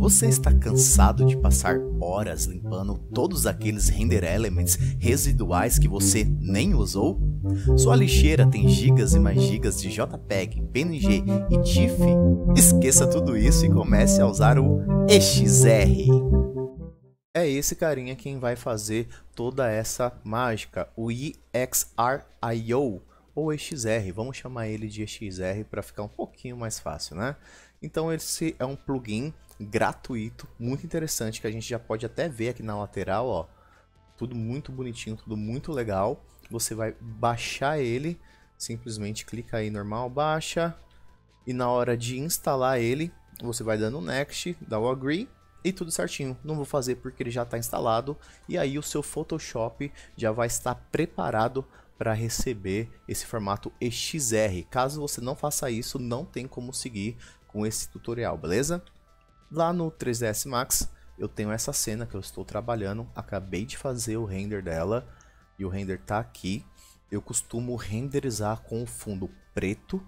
Você está cansado de passar horas limpando todos aqueles render elements residuais que você nem usou? Sua lixeira tem gigas e mais gigas de JPEG, PNG e TIFF? Esqueça tudo isso e comece a usar o EXR. É esse carinha quem vai fazer toda essa mágica, o EXR.io ou EXR. Vamos chamar ele de EXR para ficar um pouquinho mais fácil, né? Então esse é um plugin gratuito, muito interessante, que a gente já pode até ver aqui na lateral, ó. Tudo muito bonitinho, tudo muito legal. Você vai baixar ele, simplesmente clica aí normal, baixa. E na hora de instalar ele, você vai dando next, dá o agree e tudo certinho. Não vou fazer porque ele já está instalado. E aí o seu Photoshop já vai estar preparado para receber esse formato EXR. Caso você não faça isso, não tem como seguir com esse tutorial, beleza? Lá no 3ds Max eu tenho essa cena que eu estou trabalhando, acabei de fazer o render dela e o render tá aqui. Eu costumo renderizar com o fundo preto.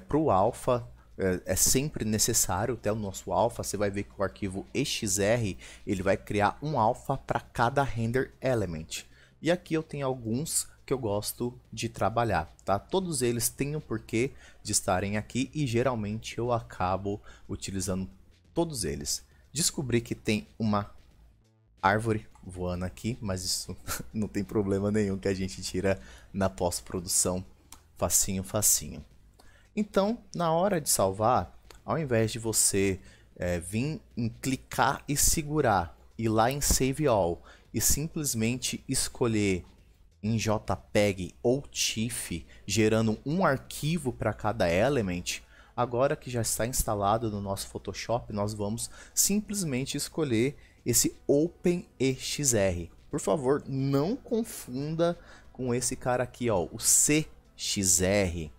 Para o alpha é sempre necessário, até o nosso alpha você vai ver que o arquivo EXR ele vai criar um alpha para cada render element. E aqui eu tenho alguns que eu gosto de trabalhar, tá? Todos eles têm um porquê de estarem aqui e geralmente eu acabo utilizando todos eles. Descobri que tem uma árvore voando aqui, mas isso não tem problema nenhum, que a gente tira na pós-produção facinho, facinho. Então, na hora de salvar, ao invés de você vir em clicar e segurar, ir lá em Save All e simplesmente escolher em JPEG ou TIFF, gerando um arquivo para cada element, agora que já está instalado no nosso Photoshop, nós vamos simplesmente escolher esse OpenEXR. Por favor, não confunda com esse cara aqui, ó, o CXR,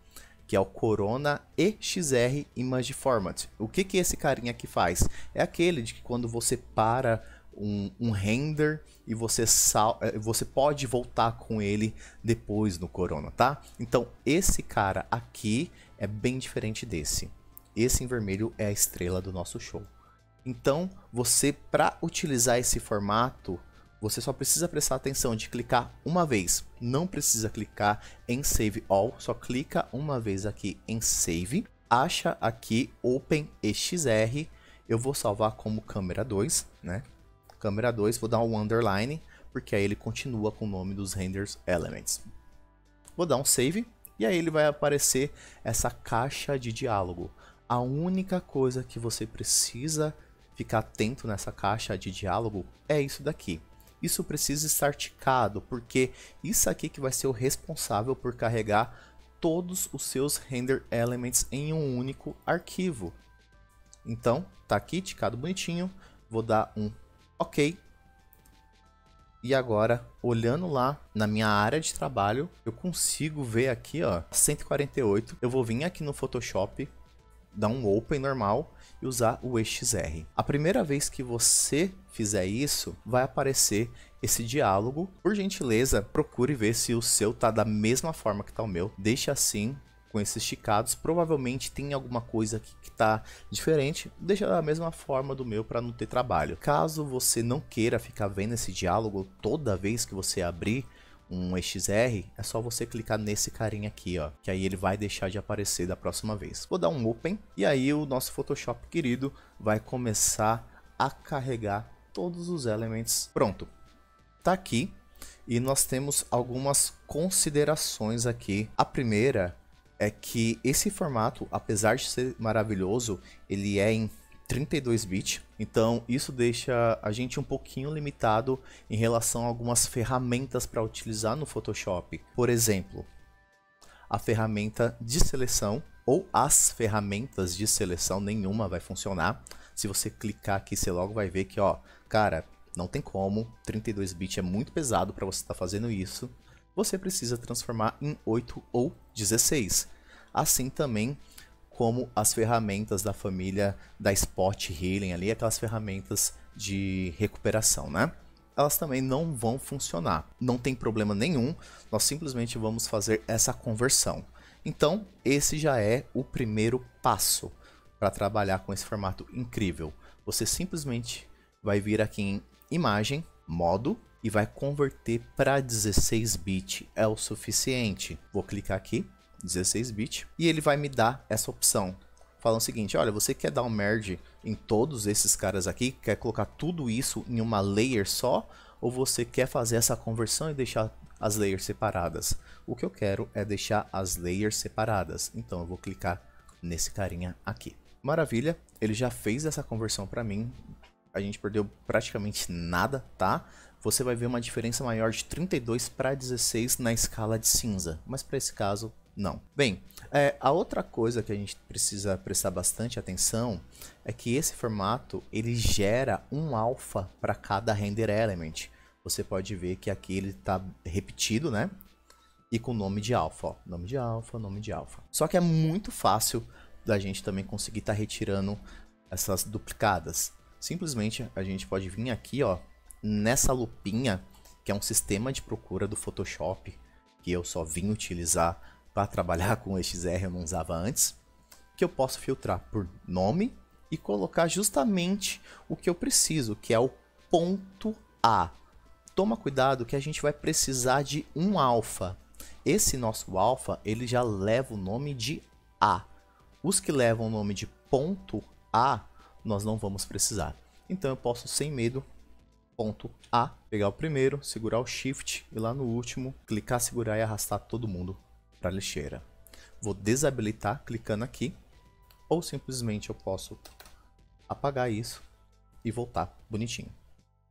que é o Corona EXR Image Format. O que esse carinha aqui faz? É aquele de que quando você para um render e você pode voltar com ele depois no Corona, tá? Então esse cara aqui é bem diferente desse. Esse em vermelho é a estrela do nosso show. Então você, para utilizar esse formato, você só precisa prestar atenção de clicar uma vez. Não precisa clicar em Save All, só clica uma vez aqui em Save. Acha aqui OpenEXR. Eu vou salvar como câmera 2, né? Câmera 2, vou dar um underline, porque aí ele continua com o nome dos renders elements. Vou dar um save, e aí ele vai aparecer essa caixa de diálogo. A única coisa que você precisa ficar atento nessa caixa de diálogo é isso daqui. Isso precisa estar ticado, porque isso aqui que vai ser o responsável por carregar todos os seus render elements em um único arquivo. Então, tá aqui ticado bonitinho, vou dar um OK. E agora, olhando lá na minha área de trabalho, eu consigo ver aqui, ó, 148. Eu vou vir aqui no Photoshop, dar um Open normal e usar o EXR. A primeira vez que você fizer isso, vai aparecer esse diálogo. Por gentileza, procure ver se o seu tá da mesma forma que tá o meu. Deixe assim, com esses esticados. Provavelmente tem alguma coisa aqui que tá diferente, deixa da mesma forma do meu para não ter trabalho. Caso você não queira ficar vendo esse diálogo toda vez que você abrir um EXR, é só você clicar nesse carinha aqui, ó, que aí ele vai deixar de aparecer da próxima vez. Vou dar um Open e aí o nosso Photoshop querido vai começar a carregar todos os elements. Pronto, tá aqui e nós temos algumas considerações aqui. A primeira é que esse formato, apesar de ser maravilhoso, ele é em 32 bits, então isso deixa a gente um pouquinho limitado em relação a algumas ferramentas para utilizar no Photoshop. Por exemplo, a ferramenta de seleção ou as ferramentas de seleção, nenhuma vai funcionar. Se você clicar aqui, você logo vai ver que, ó, cara, não tem como, 32 bits é muito pesado para você estar fazendo isso. Você precisa transformar em 8 ou 16. Assim também como as ferramentas da família da Spot Healing ali, aquelas ferramentas de recuperação, né? Elas também não vão funcionar. Não tem problema nenhum, nós simplesmente vamos fazer essa conversão. Então, esse já é o primeiro passo para trabalhar com esse formato incrível. você simplesmente vai vir aqui em imagem, modo, e vai converter para 16 bit. É o suficiente. Vou clicar aqui, 16 bit, e ele vai me dar essa opção. Falando o seguinte, olha, você quer dar um merge em todos esses caras aqui? Quer colocar tudo isso em uma layer só? Ou você quer fazer essa conversão e deixar as layers separadas? O que eu quero é deixar as layers separadas. Então eu vou clicar nesse carinha aqui. Maravilha, ele já fez essa conversão para mim. A gente perdeu praticamente nada, tá? Você vai ver uma diferença maior de 32 para 16 na escala de cinza. Mas para esse caso, não. Bem, a outra coisa que a gente precisa prestar bastante atenção é que esse formato ele gera um alpha para cada render element. Você pode ver que aqui ele está repetido, né? E com nome de alpha, ó. Nome de alpha, nome de alpha. Só que é muito fácil da gente também conseguir estar retirando essas duplicadas. Simplesmente a gente pode vir aqui, ó, nessa lupinha, que é um sistema de procura do Photoshop, que eu só vim utilizar para trabalhar com o XR, eu não usava antes, que eu posso filtrar por nome e colocar justamente o que eu preciso, que é o ponto A. Toma cuidado que a gente vai precisar de um alfa. Esse nosso alfa, ele já leva o nome de A. Os que levam o nome de ponto A, nós não vamos precisar. Então eu posso, sem medo, ponto A, pegar o primeiro, segurar o Shift e lá no último, clicar, segurar e arrastar todo mundo para a lixeira. Vou desabilitar clicando aqui, ou simplesmente eu posso apagar isso e voltar bonitinho.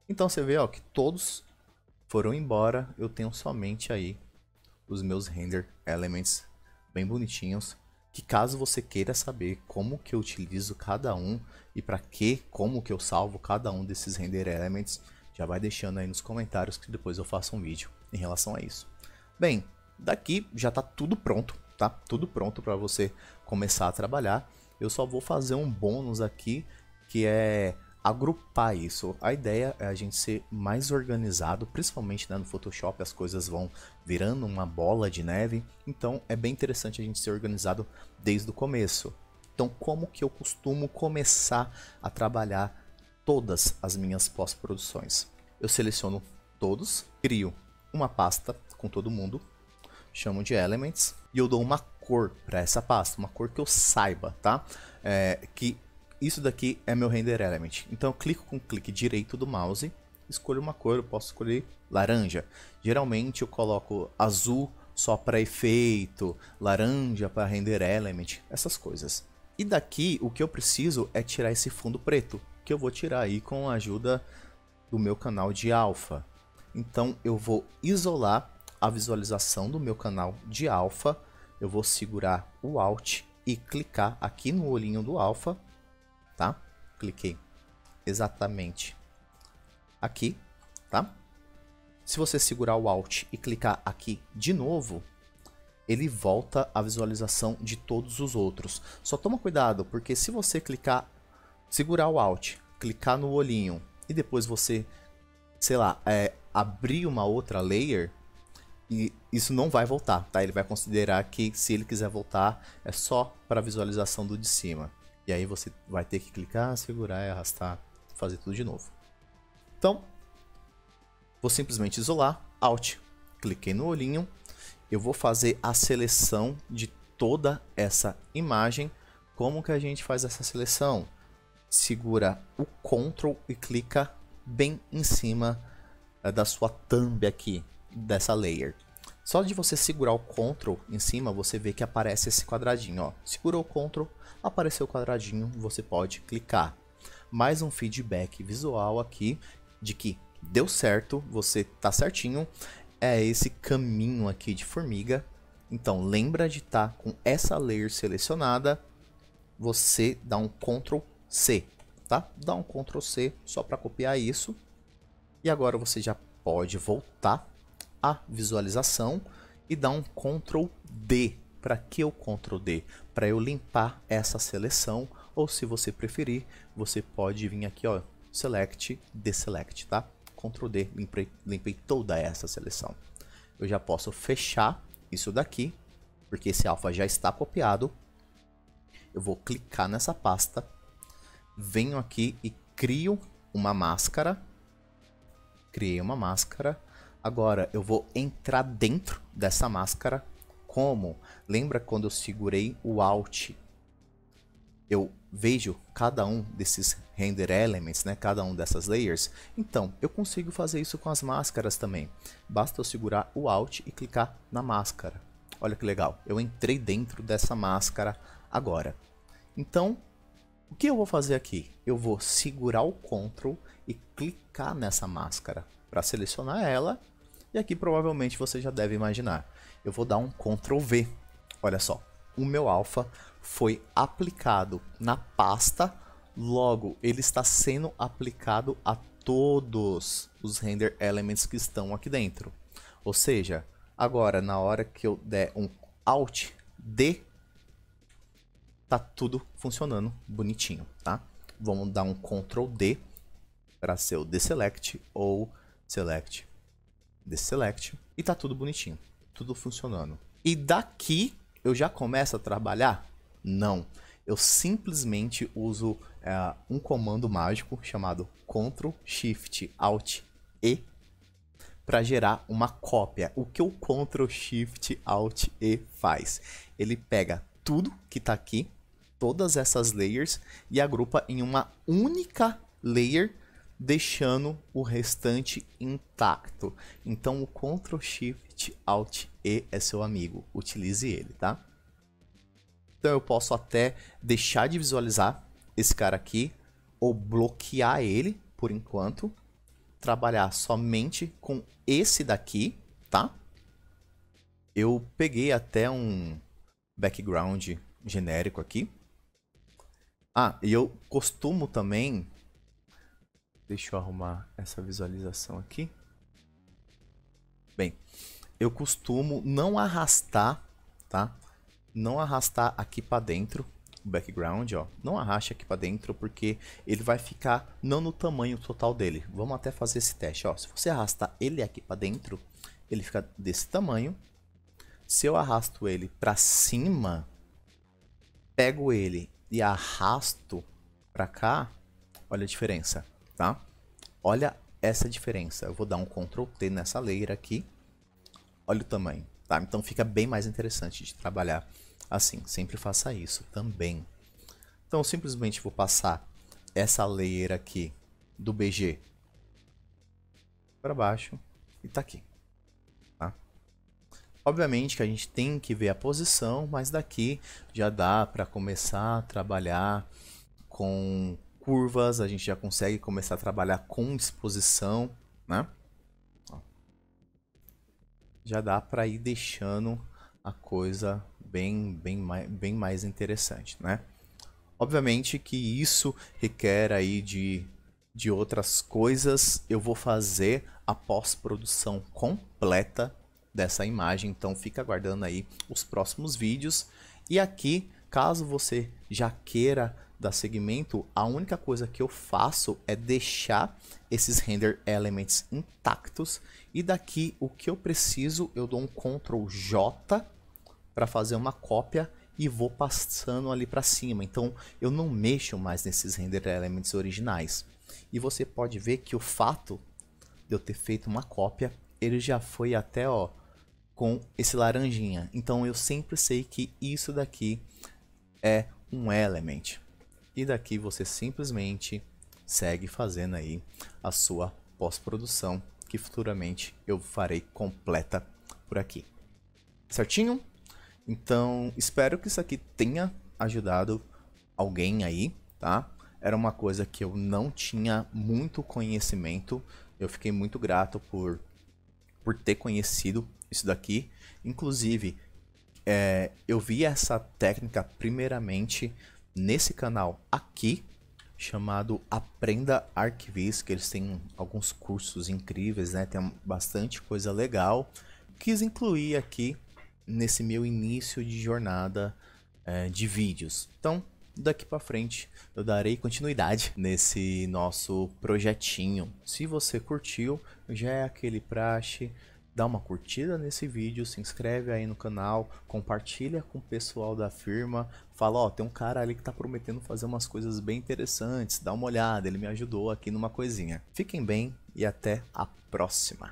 Então você vê, ó, que todos foram embora, eu tenho somente aí os meus render elements bem bonitinhos, que caso você queira saber como que eu utilizo cada um e para que, como que eu salvo cada um desses render elements, já vai deixando aí nos comentários que depois eu faço um vídeo em relação a isso. Bem, daqui já está tudo pronto, tá? Tudo pronto para você começar a trabalhar. Eu só vou fazer um bônus aqui, que é agrupar isso. A ideia é a gente ser mais organizado, principalmente, né, no Photoshop as coisas vão virando uma bola de neve, então é bem interessante a gente ser organizado desde o começo. Então como que eu costumo começar a trabalhar todas as minhas pós-produções? Eu seleciono todos, crio uma pasta com todo mundo, chamo de Elements e eu dou uma cor para essa pasta, uma cor que eu saiba, tá? Que isso daqui é meu render element. Então eu clico com o clique direito do mouse, escolho uma cor, eu posso escolher laranja. Geralmente eu coloco azul só para efeito, laranja para render element, essas coisas. E daqui o que eu preciso é tirar esse fundo preto, que eu vou tirar aí com a ajuda do meu canal de alfa. Então eu vou isolar a visualização do meu canal de alfa, eu vou segurar o Alt e clicar aqui no olhinho do alfa, tá? Cliquei exatamente aqui, tá? Se você segurar o Alt e clicar aqui de novo, ele volta a visualização de todos os outros. Só toma cuidado, porque se você clicar, segurar o Alt, clicar no olhinho e depois você, sei lá, abrir uma outra layer, e isso não vai voltar, tá? Ele vai considerar que se ele quiser voltar é só para a visualização do de cima. E aí você vai ter que clicar, segurar e arrastar, fazer tudo de novo. Então, vou simplesmente isolar, Alt, cliquei no olhinho, eu vou fazer a seleção de toda essa imagem. Como que a gente faz essa seleção? Segura o Ctrl e clica bem em cima da sua thumb aqui, dessa layer. Só de você segurar o Ctrl em cima, você vê que aparece esse quadradinho, ó. Segurou o Ctrl, apareceu o quadradinho, você pode clicar. Mais um feedback visual aqui de que deu certo, você tá certinho. É esse caminho aqui de formiga. Então lembra de estar com essa layer selecionada, você dá um Ctrl C, tá? Dá um Ctrl C só para copiar isso. E agora você já pode voltar a visualização e dar um Ctrl D. Para que o Ctrl D? Para eu limpar essa seleção, ou se você preferir, você pode vir aqui, ó, Select, Deselect, tá? Ctrl D, limpei toda essa seleção. Eu já posso fechar isso daqui, porque esse alfa já está copiado. Eu vou clicar nessa pasta, venho aqui e crio uma máscara. Criei uma máscara. Agora eu vou entrar dentro dessa máscara. Como? Lembra quando eu segurei o Alt? Eu vejo cada um desses render elements, né? Cada um dessas layers. Então, eu consigo fazer isso com as máscaras também. Basta eu segurar o Alt e clicar na máscara. Olha que legal. Eu entrei dentro dessa máscara agora. Então, o que eu vou fazer aqui? Eu vou segurar o Ctrl e clicar nessa máscara para selecionar ela. E aqui provavelmente você já deve imaginar. Eu vou dar um Ctrl V. Olha só, o meu alpha foi aplicado na pasta, logo ele está sendo aplicado a todos os render elements que estão aqui dentro. Ou seja, agora na hora que eu der um Alt D, tá tudo funcionando bonitinho, tá? Vamos dar um Ctrl D para ser o Deselect ou Select, Deselect, e tá tudo bonitinho, tudo funcionando. E daqui eu já começo a trabalhar? Não, eu simplesmente uso um comando mágico chamado Ctrl Shift Alt E para gerar uma cópia. O que o Ctrl Shift Alt E faz? Ele pega tudo que está aqui, todas essas layers, e agrupa em uma única layer, deixando o restante intacto. Então o Ctrl Shift Alt E é seu amigo, utilize ele, tá? Então eu posso até deixar de visualizar esse cara aqui, ou bloquear ele por enquanto, trabalhar somente com esse daqui, tá? Eu peguei até um background genérico aqui. Ah, e eu costumo também... Deixa eu arrumar essa visualização aqui. Bem, eu costumo não arrastar, tá? Não arrastar aqui para dentro o background, ó. Não arraste aqui para dentro porque ele vai ficar não no tamanho total dele. Vamos até fazer esse teste, ó. Se você arrastar ele aqui para dentro, ele fica desse tamanho. Se eu arrasto ele para cima, pego ele e arrasto para cá, olha a diferença, tá? Olha essa diferença. Eu vou dar um Ctrl T nessa layer aqui. Olha o tamanho, tá? Então fica bem mais interessante de trabalhar assim. Sempre faça isso também. Então eu simplesmente vou passar essa layer aqui do BG para baixo e tá aqui, tá? Obviamente que a gente tem que ver a posição, mas daqui já dá para começar a trabalhar com curvas, a gente já consegue começar a trabalhar com exposição, né? Ó. Já dá para ir deixando a coisa bem mais interessante, né? Obviamente que isso requer aí de outras coisas. Eu vou fazer a pós-produção completa dessa imagem, então fica aguardando aí os próximos vídeos. E aqui, caso você já queira dar seguimento, a única coisa que eu faço é deixar esses render elements intactos, e daqui o que eu preciso eu dou um Ctrl J para fazer uma cópia e vou passando ali para cima. Então eu não mexo mais nesses render elements originais. E você pode ver que o fato de eu ter feito uma cópia, ele já foi até, ó, com esse laranjinha. Então eu sempre sei que isso daqui é um element. E daqui você simplesmente segue fazendo aí a sua pós-produção, que futuramente eu farei completa por aqui. Certinho? Então, espero que isso aqui tenha ajudado alguém aí, tá? Era uma coisa que eu não tinha muito conhecimento. Eu fiquei muito grato por ter conhecido isso daqui. Inclusive, eu vi essa técnica primeiramente nesse canal aqui, chamado Aprenda ArcViz, que eles têm alguns cursos incríveis, né? Tem bastante coisa legal. Quis incluir aqui nesse meu início de jornada de vídeos. Então, daqui para frente eu darei continuidade nesse nosso projetinho. Se você curtiu, já é aquele praxe, Dá uma curtida nesse vídeo, se inscreve aí no canal, compartilha com o pessoal da firma, fala, ó, tem um cara ali que tá prometendo fazer umas coisas bem interessantes, dá uma olhada, ele me ajudou aqui numa coisinha. Fiquem bem e até a próxima.